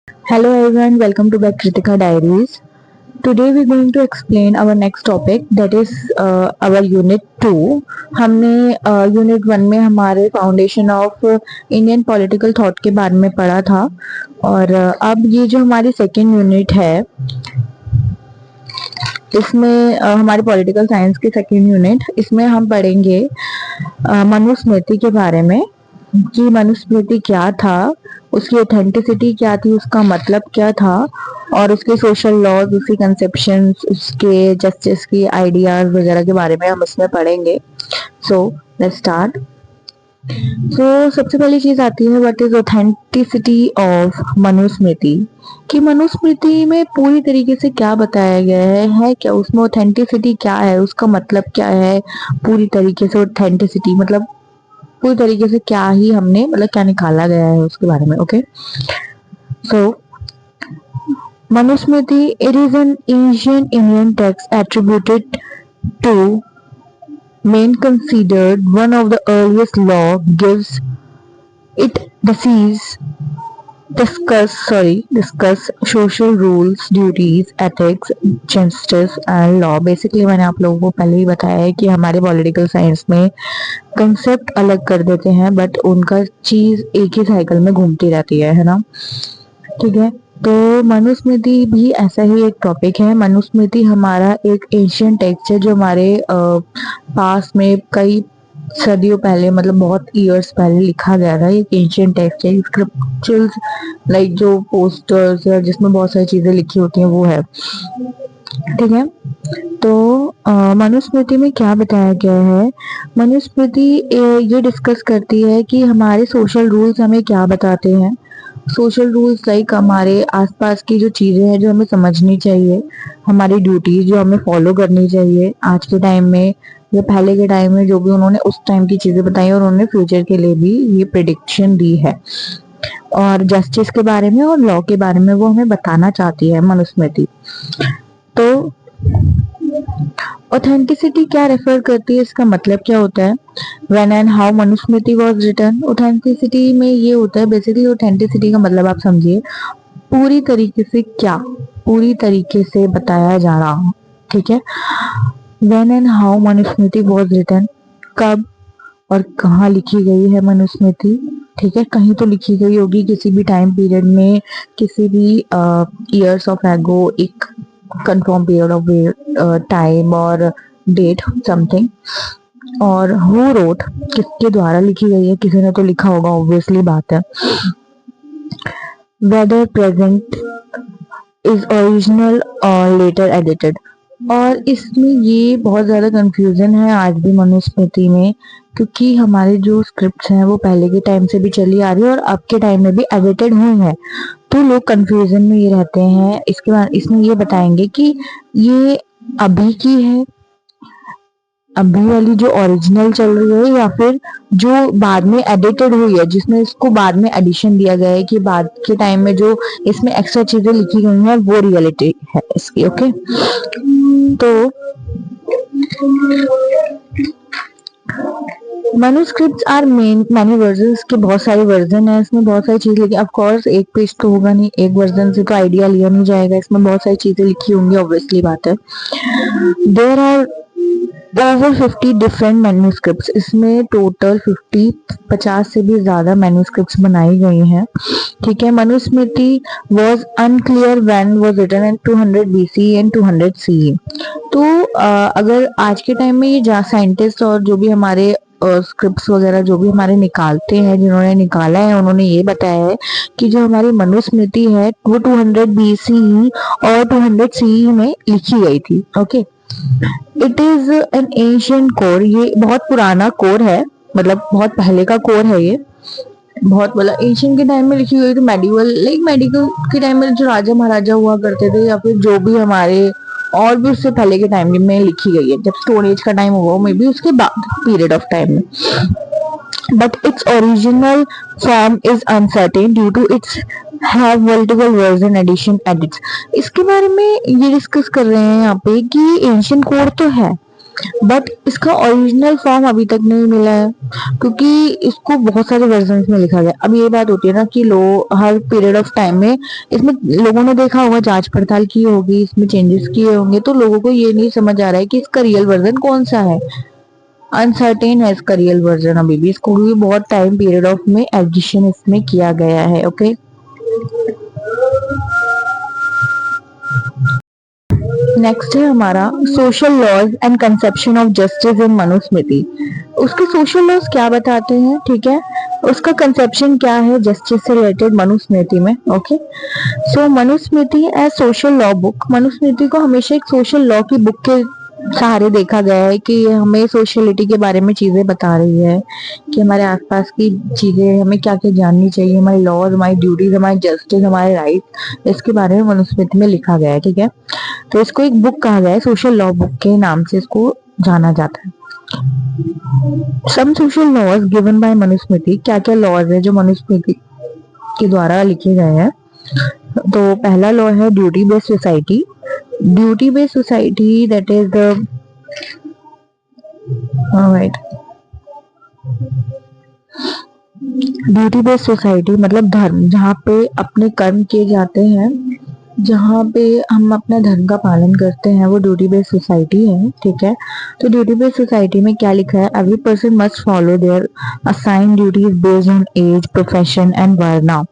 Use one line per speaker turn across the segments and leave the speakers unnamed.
Hello everyone, welcome to back Kritika Diaries. Today we're going to explain our next topic that is our unit 2. हमने unit 1 में हमारे foundation of Indian political thought के बारे में पढ़ा था और अब ये जो हमारी सेकेंड यूनिट है इसमें हमारी पॉलिटिकल साइंस की सेकेंड यूनिट इसमें हम पढ़ेंगे मनुस्मृति के बारे में कि मनुस्मृति क्या था, उसकी ऑथेंटिसिटी क्या थी, उसका मतलब क्या था और उसके सोशल लॉज, उसकी कंसेप्शंस, उसके जस्टिस की आइडियाज वगैरह के बारे में हम इसमें पढ़ेंगे। So let's start. सबसे पहली चीज आती है what is authenticity of Manusmriti, कि मनुस्मृति में पूरी तरीके से क्या बताया गया है क्या उसमें ऑथेंटिसिटी क्या है, उसका मतलब क्या है। पूरी तरीके से ऑथेंटिसिटी मतलब पूरी तरीके से क्या ही हमने मतलब क्या निकाला गया है उसके बारे में। Okay, so Manusmriti it is an ancient Indian text attributed to main considered one of the earliest law gives it discuss social rules, duties, ethics, justice and law। Basically मैंने आप लोगों को पहले ही बताया है कि हमारे पॉलिटिकल साइंस में कंसेप्ट अलग कर देते हैं बट उनका चीज एक ही साइकिल में घूमती रहती है ना। ठीक है, तो मनुस्मृति भी ऐसा ही एक टॉपिक है। मनुस्मृति हमारा एक एशियन टेक्स्ट है जो हमारे पास में कई सदियों पहले मतलब बहुत ईयर्स पहले लिखा गया था। एक एशियन टेक्स्ट है, स्क्रिप्चर्स लाइक जो पोस्टर्स या जिसमें बहुत सारी चीजें लिखी होती हैं वो है। ठीक है, तो मनुस्मृति में क्या बताया गया है। मनुस्मृति ये डिस्कस करती है कि हमारे सोशल रूल्स हमें क्या बताते हैं। सोशल रूल्स लाइक हमारे आसपास की जो चीजें हैं जो हमें समझनी चाहिए, हमारी ड्यूटीज जो हमें फॉलो करनी चाहिए आज के टाइम में या पहले के टाइम में, जो भी उन्होंने उस टाइम की चीजें बताई और उन्होंने फ्यूचर के लिए भी ये प्रिडिक्शन दी है। और जस्टिस के बारे में और लॉ के बारे में वो हमें बताना चाहती है मनुस्मृति। तो ऑथेंटिसिटी क्या रेफर करती है, इसका मतलब क्या होता है। When and how Manusmriti was written, authenticity में ये होता है बेसिकली ऑथेंटिसिटी का मतलब आप समझिए पूरी तरीके से क्या, पूरी तरीके से बताया जा रहा। ठीक है, when and how Manusmriti was written, कब और कहाँ लिखी गई है मनुस्मृति। ठीक है, कहीं तो लिखी गई होगी किसी भी टाइम पीरियड में, किसी भी ईयर्स ऑफ एगो, एक कंफर्म पीरियड ऑफ टाइम और डेट समथिंग। और हु रोट, किसके द्वारा लिखी गई है, किसी ने तो लिखा होगा ऑब्वियसली बात है। वेदर प्रेजेंट इज ओरिजिनल और लेटर एडिटेड, और इसमें ये बहुत ज़्यादा कंफ्यूजन है आज भी मनुस्मृति में, क्योंकि हमारे जो स्क्रिप्ट्स हैं वो पहले के टाइम से भी चली आ रही है और अब के टाइम में भी एडिटेड हुई है, तो लोग कंफ्यूजन में ये रहते हैं। इसके बाद इसमें ये बताएंगे कि ये अभी की है, अभी वाली जो ओरिजिनल चल रही है, या फिर जो बाद में एडिटेड हुई है जिसमें इसको बाद में एडिशन दिया गया है कि बाद के टाइम में जो इसमें एक्स्ट्रा चीजें लिखी गई हैं वो रियलिटी है इसकी। ओके, तो मैन्युस्क्रिप्ट्स आर मैनी वर्जन्स के बहुत सारे वर्जन है, इसमें बहुत सारी चीज लिखी। ऑफ कोर्स एक पेज तो होगा नहीं, एक वर्जन से तो आइडिया लिया नहीं जाएगा, इसमें बहुत सारी चीजें लिखी होंगी ऑब्वियसली बात है। There are over 50 different manuscripts, इसमें टोटल 50 से भी ज्यादा मैन्युस्क्रिप्ट्स बनाई गई हैं। ठीक है, Manusmriti was unclear when was written in 200 BC and 200 CE। तो अगर आज के टाइम में ये साइंटिस्ट और जो भी हमारे स्क्रिप्ट्स वगैरह जो भी हमारे निकालते हैं, जिन्होंने निकाला है उन्होंने ये बताया है कि जो हमारी मनुस्मृति है वो 200 BC और 200 CE में लिखी गई थी। Okay, it is N ancient core, ये बहुत पुराना कोर है, मतलब बहुत पहले का कोर है ये, बहुत बोला एशियन के टाइम में लिखी हुई। तो मेडिकल के टाइम में जो राजा महाराजा हुआ करते थे या फिर जो भी हमारे और भी उससे पहले के टाइम में लिखी गई है, जब स्टोन एज का टाइम हुआ मे बी उसके बाद पीरियड ऑफ टाइम में, but its original form is uncertain due to its have multiple version edition edits. इसके बारे में ये डिस्कस कर रहे हैं यहाँ पे कि एंशियंट कोड तो है बट इसका ओरिजिनल फॉर्म अभी तक नहीं मिला है, क्योंकि इसको बहुत सारे वर्जन में लिखा गया। अब ये बात होती है ना कि लो हर पीरियड ऑफ टाइम में इसमें लोगों ने देखा होगा, जांच पड़ताल की होगी, इसमें चेंजेस किए होंगे, तो लोगों को ये नहीं समझ आ रहा है कि इसका रियल वर्जन कौन सा है। अनसर्टेन है इसका रियल वर्जन अभी भी, इसको भी बहुत टाइम पीरियड ऑफ में एडिशन इसमें किया गया है। ओके, नेक्स्ट है हमारा social laws and conception of justice in Manusmriti. उसके सोशल लॉज क्या बताते हैं, ठीक है, उसका कंसेप्शन क्या है जस्टिस से रिलेटेड मनुस्मृति में। Okay, so Manusmriti as social law book, Manusmriti को हमेशा एक सोशल लॉ की बुक के सहारे देखा गया है कि ये हमें सोशलिटी के बारे में चीजें बता रही है, कि हमारे आसपास की चीजें हमें क्या क्या जाननी चाहिए, हमारे लॉज, हमारी ड्यूटीज, हमारे जस्टिस, हमारे राइट, इसके बारे में मनुस्मृति में लिखा गया है। ठीक है, तो इसको एक बुक कहा गया है, सोशल लॉ बुक के नाम से इसको जाना जाता है। Some social laws given by Manusmriti, क्या क्या लॉज है जो मनुस्मृति के द्वारा लिखे गए हैं। तो पहला लॉ है duty based society. Duty based society that is the right, duty based society मतलब धर्म, जहाँ पे अपने कर्म किए जाते हैं, जहाँ पे हम अपना धर्म का पालन करते हैं, वो ड्यूटी बेस्ड सोसाइटी है। ठीक है, तो ड्यूटी बेस्ड सोसाइटी में क्या लिखा है, every person must follow their assigned duties based on age, profession and varna.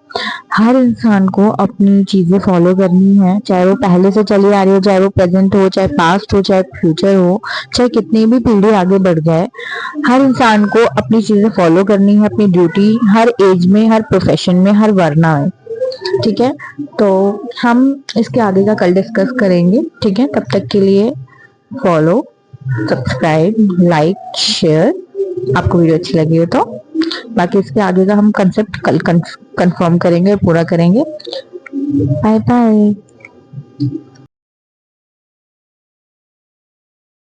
हर इंसान को अपनी चीजें फॉलो करनी है, चाहे वो पहले से चली आ रही हो, चाहे वो प्रेजेंट हो, चाहे पास्ट हो, चाहे फ्यूचर हो, चाहे कितनी भी पीढ़ी आगे बढ़ जाए, हर इंसान को अपनी चीजें फॉलो करनी है, अपनी ड्यूटी हर एज में, हर प्रोफेशन में, हर वर्ण में। ठीक है, तो हम इसके आगे का कल डिस्कस करेंगे। ठीक है, तब तक के लिए फॉलो, सब्सक्राइब, लाइक, शेयर, आपको वीडियो अच्छी लगी हो तो। बाकी इसके आगे का हम कंसेप्ट कल कंफर्म करेंगे, पूरा करेंगे। Bye bye.